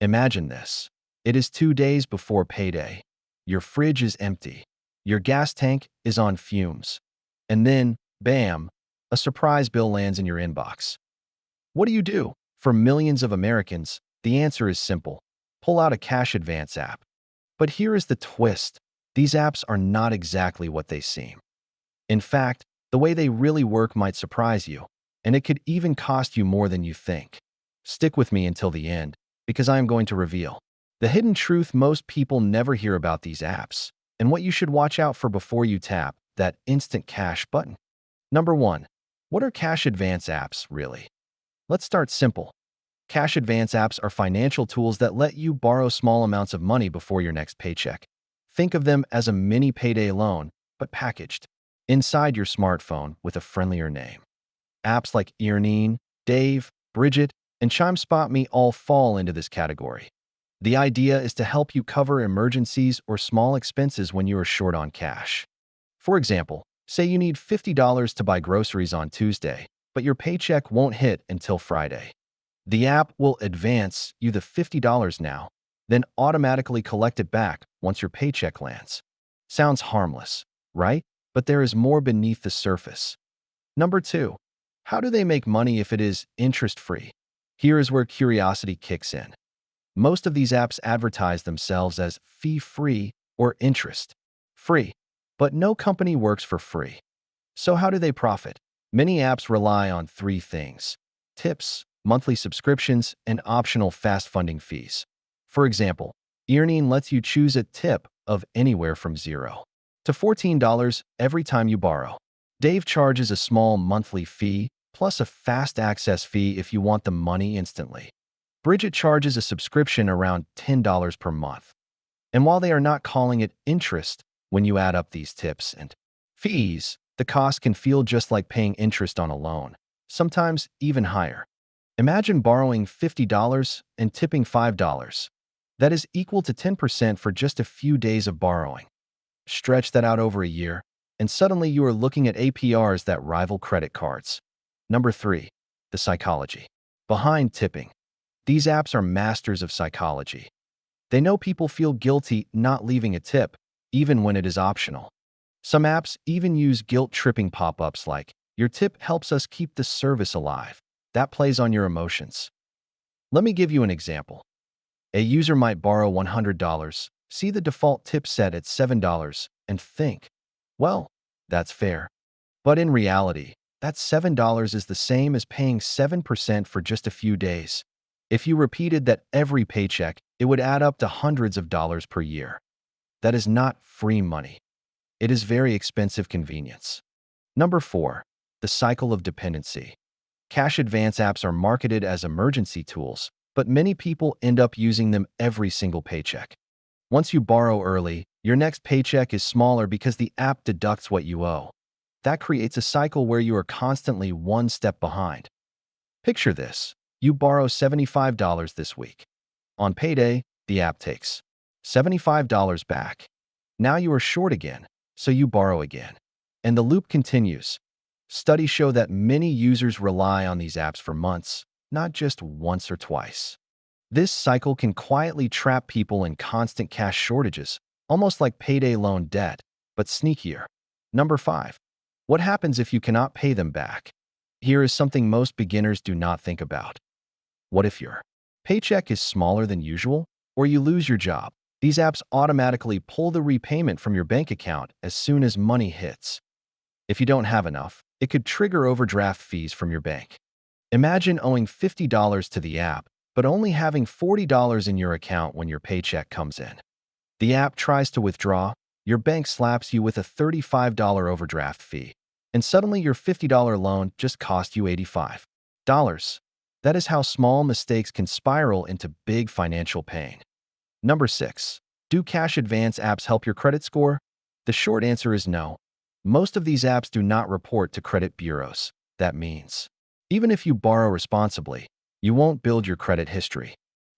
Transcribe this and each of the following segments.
Imagine this. It is 2 days before payday. Your fridge is empty. Your gas tank is on fumes. And then, bam, a surprise bill lands in your inbox. What do you do? For millions of Americans, the answer is simple. Pull out a cash advance app. But here is the twist. These apps are not exactly what they seem. In fact, the way they really work might surprise you, and it could even cost you more than you think. Stick with me until the end, because I am going to reveal the hidden truth most people never hear about these apps, and what you should watch out for before you tap that instant cash button. Number 1. What are cash advance apps, really? Let's start simple. Cash advance apps are financial tools that let you borrow small amounts of money before your next paycheck. Think of them as a mini payday loan, but packaged inside your smartphone with a friendlier name. Apps like Earnin, Dave, Brigit, and Chime Spot Me all fall into this category. The idea is to help you cover emergencies or small expenses when you are short on cash. For example, say you need $50 to buy groceries on Tuesday, but your paycheck won't hit until Friday. The app will advance you the $50 now, then automatically collect it back once your paycheck lands. Sounds harmless, right? But there is more beneath the surface. Number 2. How do they make money if it is interest-free? Here is where curiosity kicks in. Most of these apps advertise themselves as fee-free or interest-free, but no company works for free. So how do they profit? Many apps rely on 3 things: tips, monthly subscriptions, and optional fast funding fees. For example, Earnin lets you choose a tip of anywhere from $0 to $14 every time you borrow. Dave charges a small monthly fee plus a fast access fee if you want the money instantly. Brigit charges a subscription around $10 per month. And while they are not calling it interest, when you add up these tips and fees, the cost can feel just like paying interest on a loan, sometimes even higher. Imagine borrowing $50 and tipping $5. That is equal to 10% for just a few days of borrowing. Stretch that out over a year, and suddenly you are looking at APRs that rival credit cards. Number 3. The psychology behind tipping. These apps are masters of psychology. They know people feel guilty not leaving a tip, even when it is optional. Some apps even use guilt-tripping pop-ups like, "Your tip helps us keep the service alive." That plays on your emotions. Let me give you an example. A user might borrow $100, see the default tip set at $7, and think, well, that's fair. But in reality, that $7 is the same as paying 7% for just a few days. If you repeated that every paycheck, it would add up to hundreds of dollars per year. That is not free money. It is very expensive convenience. Number 4. The cycle of dependency. Cash advance apps are marketed as emergency tools, but many people end up using them every single paycheck. Once you borrow early, your next paycheck is smaller because the app deducts what you owe. That creates a cycle where you are constantly one step behind. Picture this. You borrow $75 this week. On payday, the app takes $75 back. Now you are short again, so you borrow again. And the loop continues. Studies show that many users rely on these apps for months, not just once or twice. This cycle can quietly trap people in constant cash shortages, almost like payday loan debt, but sneakier. Number 5. What happens if you cannot pay them back? Here is something most beginners do not think about. What if your paycheck is smaller than usual, or you lose your job? These apps automatically pull the repayment from your bank account as soon as money hits. If you don't have enough, it could trigger overdraft fees from your bank. Imagine owing $50 to the app, but only having $40 in your account when your paycheck comes in. The app tries to withdraw, your bank slaps you with a $35 overdraft fee, and suddenly your $50 loan just cost you $85. That is how small mistakes can spiral into big financial pain. Number 6. Do cash advance apps help your credit score? The short answer is no. Most of these apps do not report to credit bureaus. That means, even if you borrow responsibly, you won't build your credit history.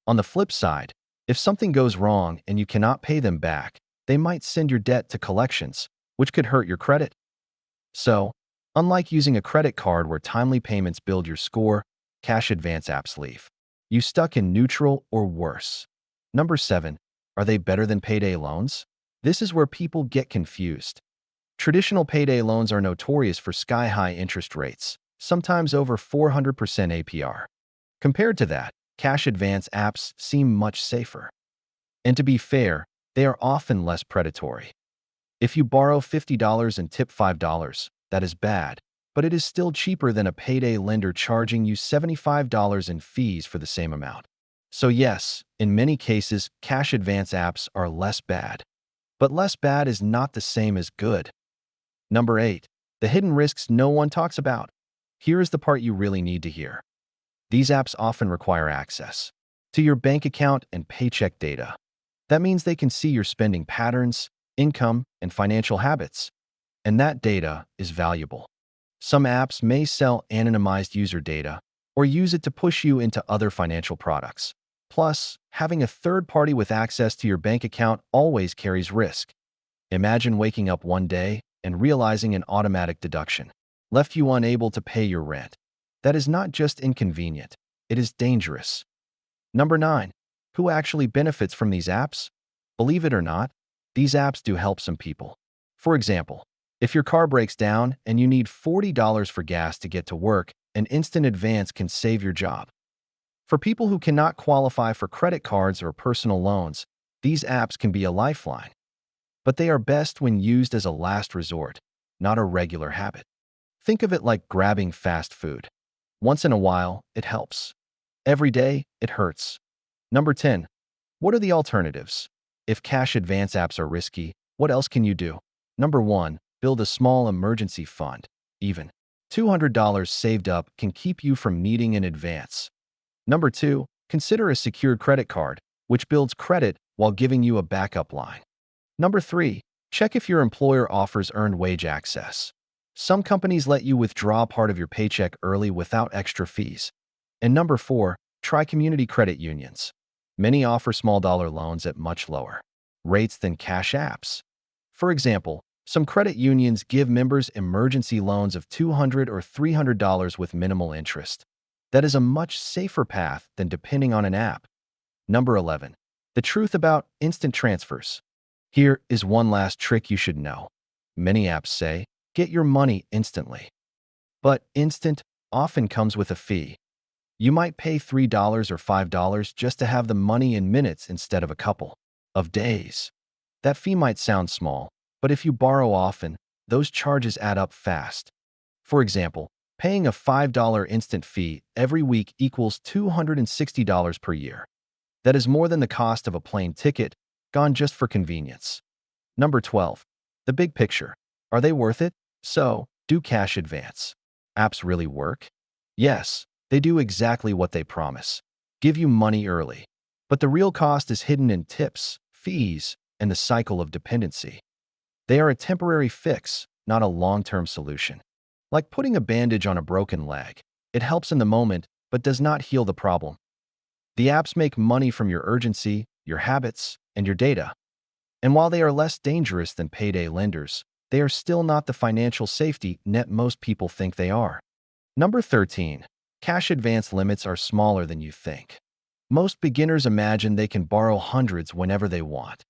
On the flip side, if something goes wrong and you cannot pay them back, they might send your debt to collections, which could hurt your credit. So, unlike using a credit card where timely payments build your score, cash advance apps leave You stuck in neutral or worse? Number 7. Are they better than payday loans? This is where people get confused. Traditional payday loans are notorious for sky-high interest rates, sometimes over 400% APR. Compared to that, cash advance apps seem much safer. And to be fair, they are often less predatory. If you borrow $50 and tip $5, that is bad, but it is still cheaper than a payday lender charging you $75 in fees for the same amount. So yes, in many cases, cash advance apps are less bad. But less bad is not the same as good. Number 8. The hidden risks no one talks about. Here is the part you really need to hear. These apps often require access to your bank account and paycheck data. That means they can see your spending patterns, income, and financial habits. And that data is valuable. Some apps may sell anonymized user data or use it to push you into other financial products. Plus, having a third party with access to your bank account always carries risk. Imagine waking up one day and realizing an automatic deduction left you unable to pay your rent. That is not just inconvenient, it is dangerous. Number 9. Who actually benefits from these apps? Believe it or not, these apps do help some people. For example, if your car breaks down and you need $40 for gas to get to work, an instant advance can save your job. For people who cannot qualify for credit cards or personal loans, these apps can be a lifeline. But they are best when used as a last resort, not a regular habit. Think of it like grabbing fast food. Once in a while, it helps. Every day, it hurts. Number 10. What are the alternatives? If cash advance apps are risky, what else can you do? Number 1. Build a small emergency fund. Even $200 saved up can keep you from needing an advance. Number 2. Consider a secured credit card, which builds credit while giving you a backup line. Number 3. Check if your employer offers earned wage access. Some companies let you withdraw part of your paycheck early without extra fees. And number 4. Try community credit unions. Many offer small dollar loans at much lower rates than cash apps. For example, some credit unions give members emergency loans of $200 or $300 with minimal interest. That is a much safer path than depending on an app. Number 11. The truth about instant transfers. Here is one last trick you should know. Many apps say, get your money instantly. But instant often comes with a fee. You might pay $3 or $5 just to have the money in minutes instead of a couple of days. That fee might sound small, but if you borrow often, those charges add up fast. For example, paying a $5 instant fee every week equals $260 per year. That is more than the cost of a plane ticket, gone just for convenience. Number 12. The big picture. Are they worth it? So, do cash advance apps really work? Yes, they do exactly what they promise. Give you money early. But the real cost is hidden in tips, fees, and the cycle of dependency. They are a temporary fix, not a long-term solution. Like putting a bandage on a broken leg. It helps in the moment, but does not heal the problem. The apps make money from your urgency, your habits, and your data. And while they are less dangerous than payday lenders, they are still not the financial safety net most people think they are. Number 13. Cash advance limits are smaller than you think. Most beginners imagine they can borrow hundreds whenever they want.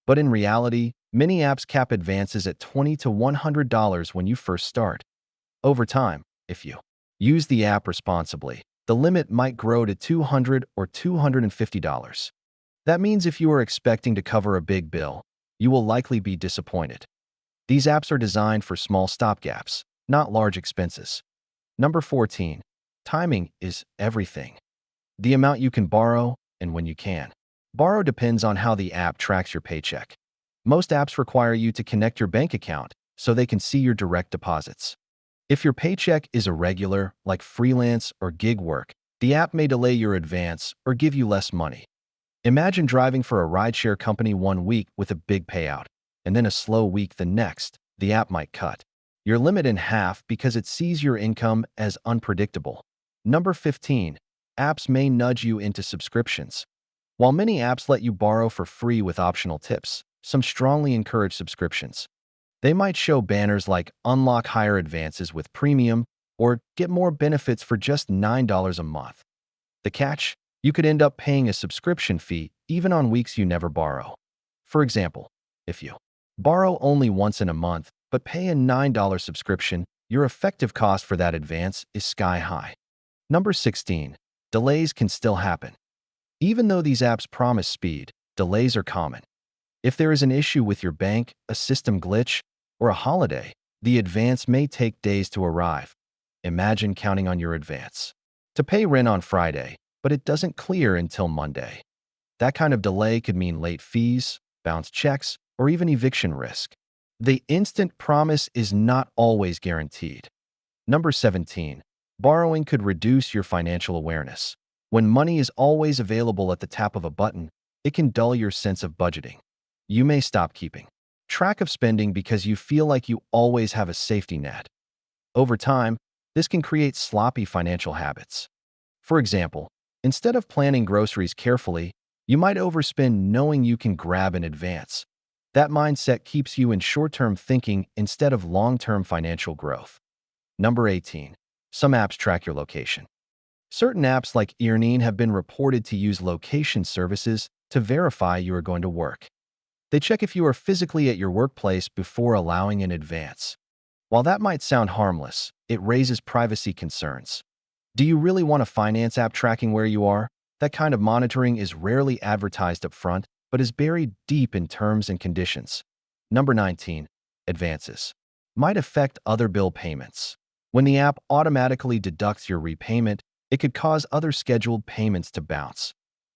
But in reality, many apps cap advances at $20 to $100 when you first start. Over time, if you use the app responsibly, the limit might grow to $200 or $250. That means if you are expecting to cover a big bill, you will likely be disappointed. These apps are designed for small stopgaps, not large expenses. Number 14. Timing is everything. The amount you can borrow and when you can. Borrow depends on how the app tracks your paycheck. Most apps require you to connect your bank account so they can see your direct deposits. If your paycheck is irregular, like freelance or gig work, the app may delay your advance or give you less money. Imagine driving for a rideshare company one week with a big payout, and then a slow week the next. The app might cut your limit in half because it sees your income as unpredictable. Number 15. Apps may nudge you into subscriptions. While many apps let you borrow for free with optional tips, some strongly encourage subscriptions. They might show banners like unlock higher advances with premium or get more benefits for just $9 a month. The catch? You could end up paying a subscription fee even on weeks you never borrow. For example, if you borrow only once in a month but pay a $9 subscription, your effective cost for that advance is sky high. Number 16. Delays can still happen. Even though these apps promise speed, delays are common. If there is an issue with your bank, a system glitch, or a holiday, the advance may take days to arrive. Imagine counting on your advance to pay rent on Friday, but it doesn't clear until Monday. That kind of delay could mean late fees, bounced checks, or even eviction risk. The instant promise is not always guaranteed. Number 17. Borrowing could reduce your financial awareness. When money is always available at the tap of a button, it can dull your sense of budgeting. You may stop keeping track of spending because you feel like you always have a safety net. Over time, this can create sloppy financial habits. For example, instead of planning groceries carefully, you might overspend knowing you can grab in advance. That mindset keeps you in short-term thinking instead of long-term financial growth. Number 18. Some apps track your location. Certain apps like Earnin have been reported to use location services to verify you are going to work. They check if you are physically at your workplace before allowing an advance. While that might sound harmless, it raises privacy concerns. Do you really want a finance app tracking where you are? That kind of monitoring is rarely advertised up front, but is buried deep in terms and conditions. Number 19. Advances might affect other bill payments. When the app automatically deducts your repayment, it could cause other scheduled payments to bounce.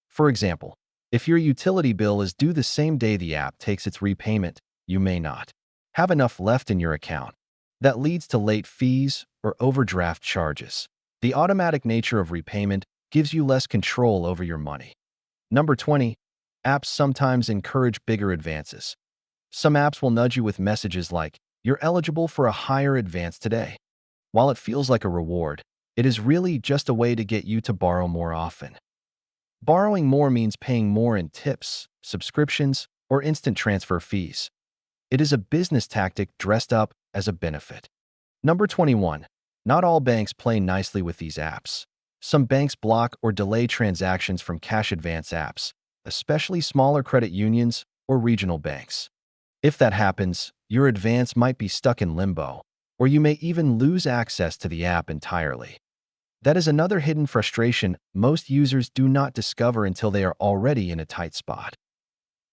For example, if your utility bill is due the same day the app takes its repayment, you may not have enough left in your account. That leads to late fees or overdraft charges. The automatic nature of repayment gives you less control over your money. Number 20. Apps sometimes encourage bigger advances. Some apps will nudge you with messages like, "You're eligible for a higher advance today." While it feels like a reward, it is really just a way to get you to borrow more often. Borrowing more means paying more in tips, subscriptions, or instant transfer fees. It is a business tactic dressed up as a benefit. Number 21. Not all banks play nicely with these apps. Some banks block or delay transactions from cash advance apps, especially smaller credit unions or regional banks. If that happens, your advance might be stuck in limbo, or you may even lose access to the app entirely. That is another hidden frustration most users do not discover until they are already in a tight spot.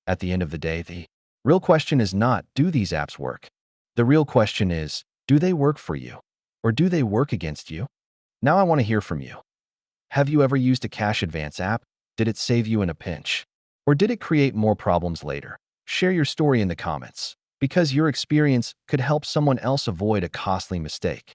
At the end of the day, the real question is not, do these apps work? The real question is, do they work for you? Or do they work against you? Now I want to hear from you. Have you ever used a cash advance app? Did it save you in a pinch? Or did it create more problems later? Share your story in the comments, because your experience could help someone else avoid a costly mistake.